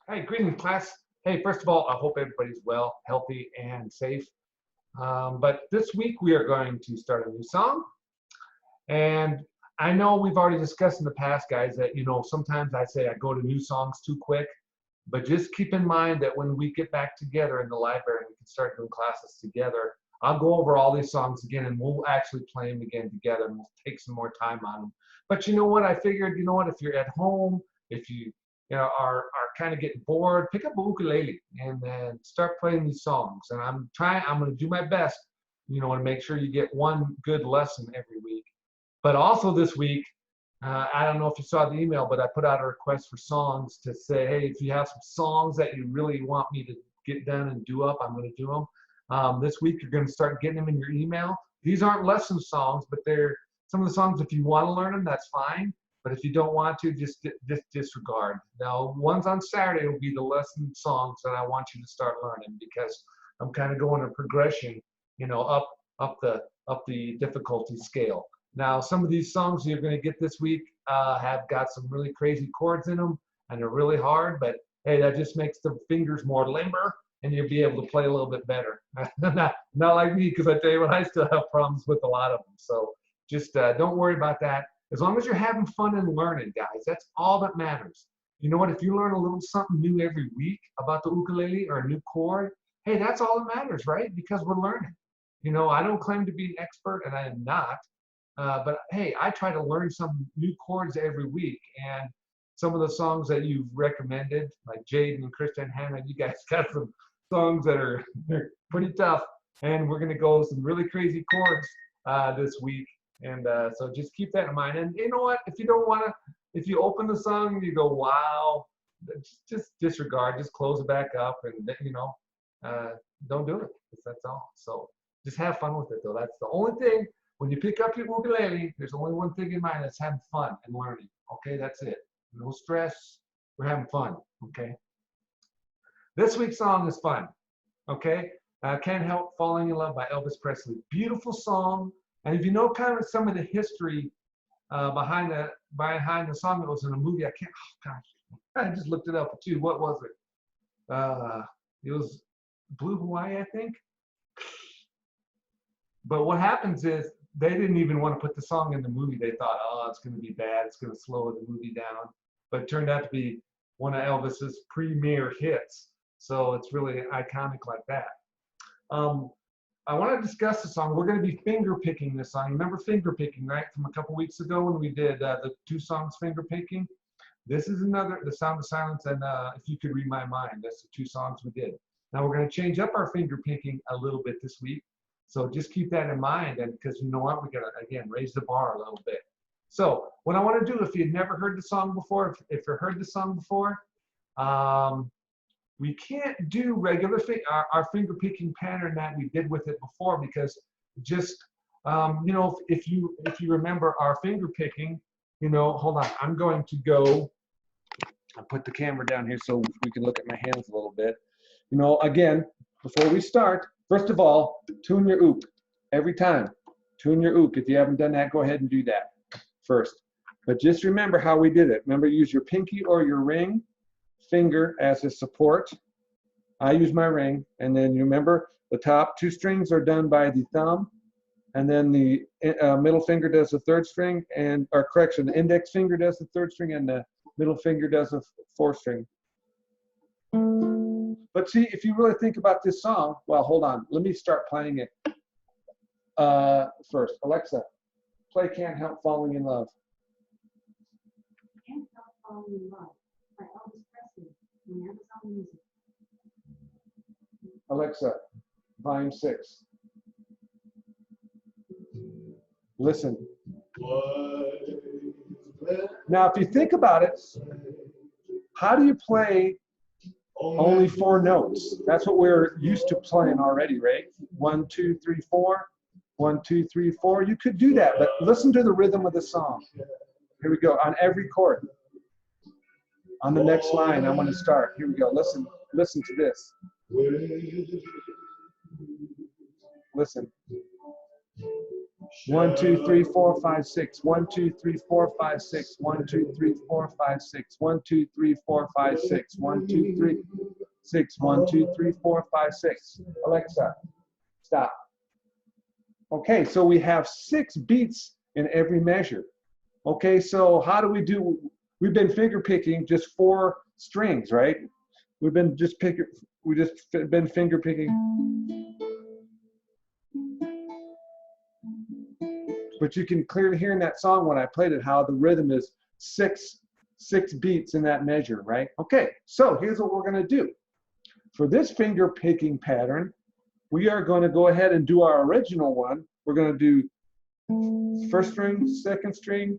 Hey, greetings, class. Hey, first of all, I hope everybody's well, healthy, and safe. But this week we are going to start a new song. And I know we've already discussed in the past, guys, that, sometimes I say I go to new songs too quick. But just keep in mind that when we get back together in the library and we can start doing classes together, I'll go over all these songs again and we'll actually play them again together and we'll take some more time on them. But you know what? I figured, if you're at home, if are kind of getting bored, pick up a ukulele and then start playing these songs. And I'm going to do my best, to make sure you get one good lesson every week. But also this week, I don't know if you saw the email, but I put out a request for songs to say, hey, if you have some songs that you really want me to get done and do up, I'm going to do them. This week, you're going to start getting them in your email. These aren't lesson songs, but they're some of the songs. If you want to learn them, that's fine. But if you don't want to, just disregard. Now, ones on Saturday will be the lesson songs that I want you to start learning because I'm kind of going a progression, up the difficulty scale. Now, some of these songs you're going to get this week have got some really crazy chords in them, and they're really hard. But hey, that just makes the fingers more limber, and you'll be able to play a little bit better. not like me, because I tell you what, I still have problems with a lot of them. So just don't worry about that. As long as you're having fun and learning, guys, that's all that matters. You know what? If you learn a little something new every week about the ukulele or a new chord, hey, that's all that matters, right? Because we're learning. I don't claim to be an expert, and I am not. But hey, I try to learn some new chords every week. And some of the songs that you've recommended, like Jaden and Kristen Hannah, you guys got some songs that are they're pretty tough. And we're going to go some really crazy chords this week. And so just keep that in mind. And you know what? If you don't want to, if you open the song and you go, wow, just disregard, just close it back up and, don't do it. That's all. So just have fun with it, though. That's the only thing. When you pick up your ukulele, there's only one thing in mind, that's having fun and learning. Okay, that's it. No stress. We're having fun. Okay. This week's song is fun. Okay. Can't Help Falling in Love by Elvis Presley. Beautiful song. And if you know kind of some of the history behind the song, it was in a movie. Oh gosh, I just looked it up too. What was it? It was Blue Hawaii, I think. But what happens is they didn't even want to put the song in the movie. They thought, oh, it's going to be bad. It's going to slow the movie down. But it turned out to be one of Elvis's premier hits. So it's really iconic like that. I want to discuss the song. We're going to be finger picking this song. Remember finger picking, right? From a couple weeks ago when we did the two songs finger picking. This is another, The Sound of Silence and If You Could Read My Mind. That's the two songs we did. Now we're going to change up our finger picking a little bit this week. So just keep that in mind, and because you know what, we gotta again raise the bar a little bit. So what I want to do, if you've never heard the song before, if you've heard the song before, we can't do regular our finger picking pattern that we did with it before, because just if you remember our finger picking, hold on, I'm going to go. I'll put the camera down here so we can look at my hands a little bit. Again, before we start. First of all, tune your ook every time. Tune your ook. If you haven't done that, go ahead and do that first. But just remember how we did it. Remember, use your pinky or your ring finger as a support. I use my ring. And then you remember the top two strings are done by the thumb. And then the middle finger does the third string. The index finger does the third string, and the middle finger does the fourth string. But see, if you really think about this song, well, hold on. Let me start playing it first. Alexa, play Can't Help Falling in Love. Can't Help Falling in Love by Elvis Presley on Amazon Music. Alexa, volume 6. Listen. Now, if you think about it, how do you play only 4 notes? That's what we're used to playing already, right? 1, 2, 3, 4. 1, 2, 3, 4. You could do that, but listen to the rhythm of the song. Here we go, on every chord. On the next line, I'm going to start. Here we go. Listen to this. Listen. 1, 2, 3, 4, 5, 6. 1, 2, 3, 4, 5, 6. 1, 2, 3, 4, 5, 6. 1, 2, 3, 4, 5, 6. 1, 2, 3, 6. 1, 2, 3, 4, 5, 6. Alexa, stop. Okay, so we have 6 beats in every measure. Okay, so how do we do? We've been finger picking just 4 strings, right? We've been just been finger picking. But you can clearly hear in that song when I played it how the rhythm is 6 beats in that measure, right? Okay, so here's what we're going to do. For this finger picking pattern, we are going to go ahead and do our original one. We're going to do first string, second string,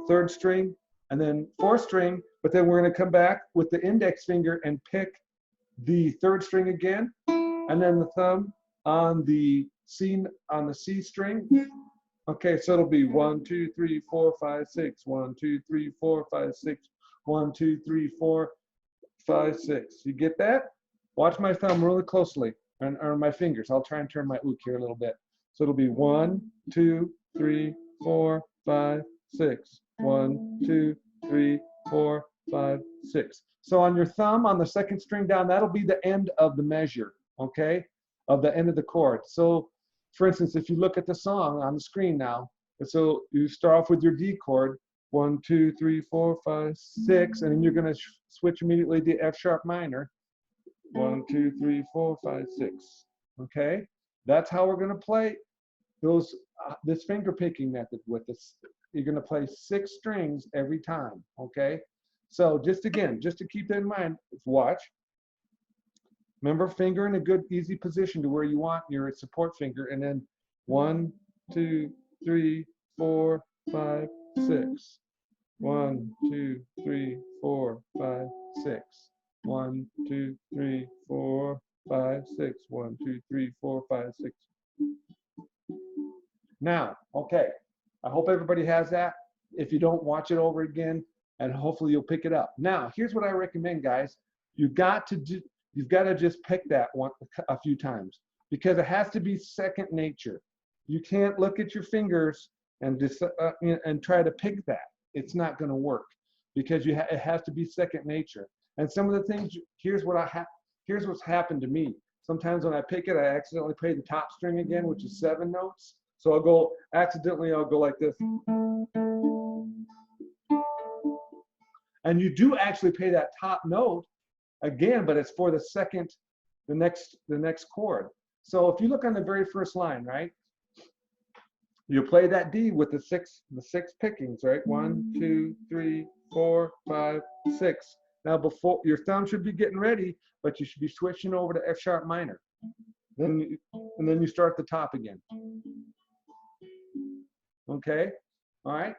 third string, and then fourth string, but then we're going to come back with the index finger and pick the third string again, and then the thumb on the C string. Okay, so it'll be 1, 2, 3, 4, 5, 6. 1, 2, 3, 4, 5, 6. 1, 2, 3, 4, 5, 6. You get that? Watch my thumb really closely, or my fingers. I'll try and turn my ook here a little bit. So it'll be 1, 2, 3, 4, 5, 6. 1, 2, 3, 4, 5, 6. So on your thumb, on the second string down, that'll be the end of the measure, okay, of the end of the chord. So, for instance, if you look at the song on the screen now, so you start off with your D chord, 1, 2, 3, 4, 5, 6, and then you're going to switch immediately to F sharp minor. 1, 2, 3, 4, 5, 6. Okay, that's how we're going to play those this finger picking method with this. You're going to play 6 strings every time. Okay, so just to keep that in mind, watch. Remember, finger in a good, easy position to where you want your support finger, and then 1, 2, 3, 4, 5, 6. 1, 2, 3, 4, 5, 6. 1, 2, 3, 4, 5, 6. 1, 2, 3, 4, 5, 6. Now, okay, I hope everybody has that. If you don't, watch it over again, and hopefully you'll pick it up. Now, here's what I recommend, guys. You've got to just pick that one a few times, because it has to be second nature. You can't look at your fingers and just and try to pick that. It's not going to work, because it has to be second nature. And some of the things, here's what's happened to me. Sometimes when I pick it, I accidentally play the top string again, which is 7 notes. So I'll go like this. And you do actually play that top note again, but it's for the next chord. So if you look on the very first line, right, you play that D with the six pickings, right? 1, 2, 3, 4, 5, 6. Now, before your thumb should be getting ready, but you should be switching over to F sharp minor. And then you start at the top again. Okay, all right.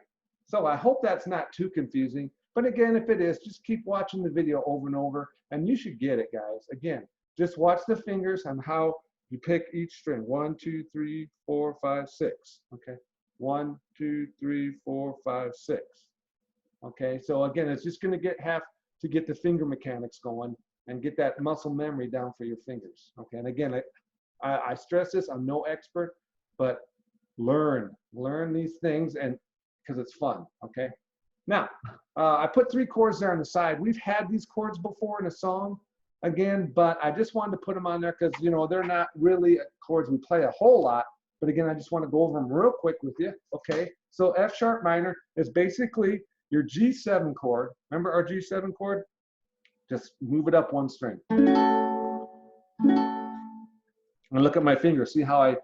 So I hope that's not too confusing. But again, if it is, just keep watching the video over and over, and you should get it, guys. Again, just watch the fingers on how you pick each string. 1, 2, 3, 4, 5, 6. Okay, 1, 2, 3, 4, 5, 6. Okay, so again, it's just going to have to get the finger mechanics going and get that muscle memory down for your fingers. Okay, and again, I stress this. I'm no expert, but learn these things, and because it's fun. Okay. Now, I put 3 chords there on the side. We've had these chords before in a song, again, but I just wanted to put them on there because, you know, they're not really chords we play a whole lot. But again, I just want to go over them real quick with you. Okay, so F sharp minor is basically your G7 chord. Remember our G7 chord? Just move it up 1 string. And look at my fingers. See how I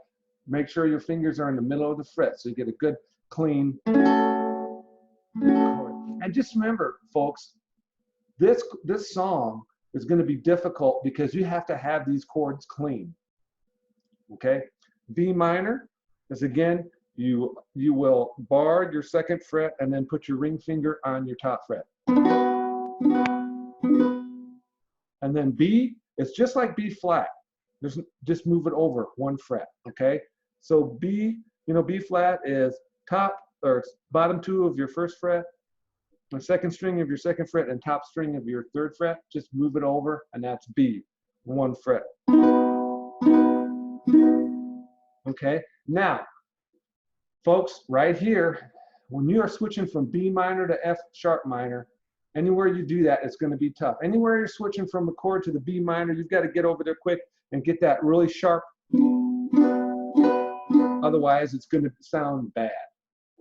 make sure your fingers are in the middle of the fret so you get a good, clean chord. And just remember, folks, this song is going to be difficult because you have to have these chords clean. Okay? B minor is, again, you will bar your 2nd fret and then put your ring finger on your top fret. And then B is just like B flat. Just move it over 1 fret. Okay? So B, B flat is top or bottom 2 of your 1st fret, the 2nd string of your 2nd fret, and top string of your 3rd fret. Just move it over, and that's B, 1 fret. Okay, now folks, right here, when you are switching from B minor to F sharp minor, anywhere you do that, it's going to be tough. Anywhere you're switching from a chord to the B minor, you've got to get over there quick and get that really sharp. Otherwise, it's going to sound bad.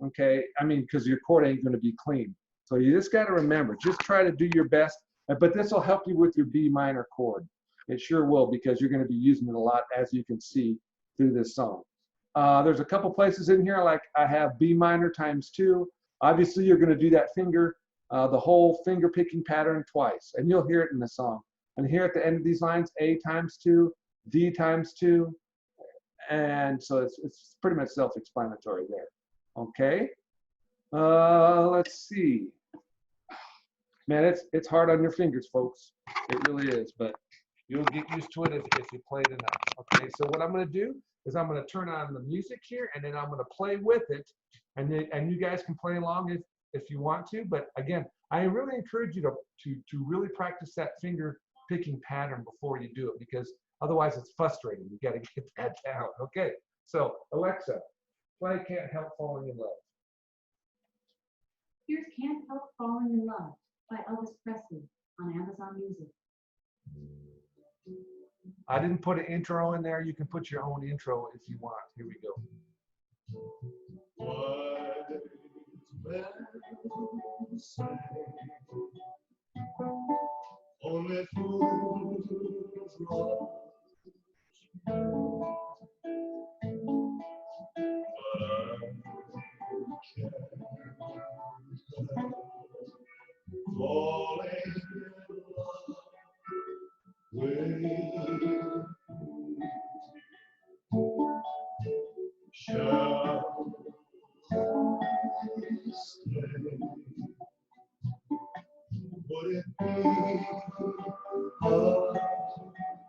Okay, I mean, because your chord ain't going to be clean. So you just got to remember, just try to do your best. But this will help you with your B minor chord. It sure will, because you're going to be using it a lot, as you can see through this song. There's a couple places in here, like I have B minor ×2. Obviously, you're going to do that finger, the whole finger picking pattern twice, and you'll hear it in the song. And here at the end of these lines, A ×2, D ×2, and so it's pretty much self-explanatory there. Okay, let's see. Man, it's hard on your fingers, folks. It really is, but you'll get used to it if you play it enough. Okay, so what I'm going to do is I'm going to turn on the music here, and then I'm going to play with it, and you guys can play along if you want to. But again, I really encourage you to really practice that finger picking pattern before you do it, because otherwise it's frustrating. You got to get that down. Okay, so Alexa, play Can't Help Falling in Love. Here's Can't Help Falling in Love by Elvis Presley on Amazon Music. I didn't put an intro in there. You can put your own intro if you want. Here we go. Only fools rush, falling in love with you. Shall I stay? Would it be a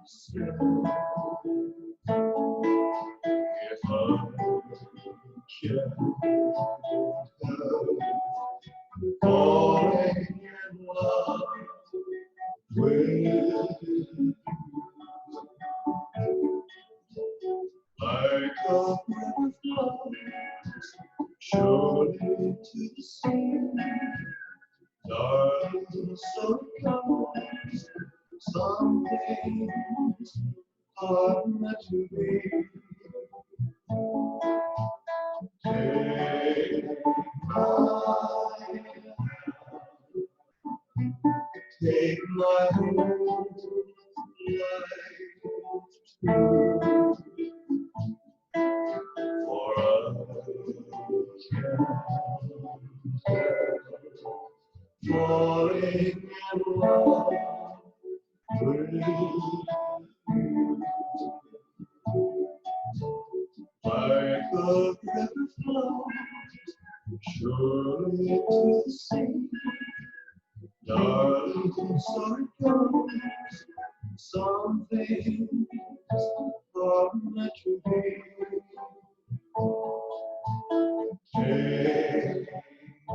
sin if I can't help falling in love with you? Like a river flows surely to the sea, darling, so comes some things are meant to be. Take my whole life too, for I can't falling in love with you. Like the river flows surely to the sea, darling, so it goes. Some things are meant to be. Take my hand,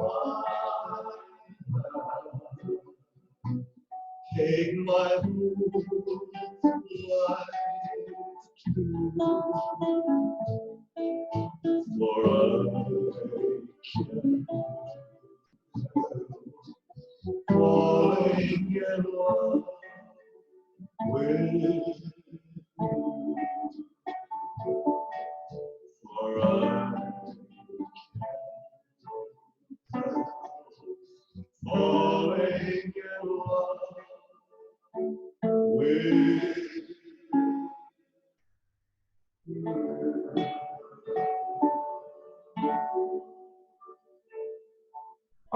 take my whole life too, for I can't falling in love with you, for I can't falling in love with you.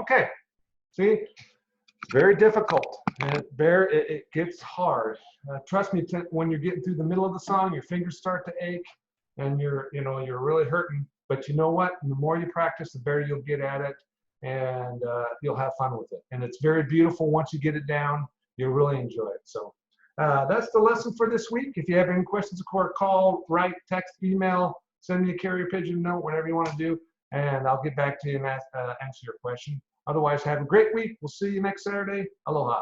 Okay, see, it's very difficult, and it gets hard. Trust me, when you're getting through the middle of the song, your fingers start to ache, and you're really hurting. But you know what? The more you practice, the better you'll get at it, and you'll have fun with it. And it's very beautiful once you get it down. You'll really enjoy it. So that's the lesson for this week. If you have any questions, of course, call, write, text, email, send me a carrier pigeon note, whatever you want to do, and I'll get back to you and answer your question. Otherwise, have a great week. We'll see you next Saturday. Aloha.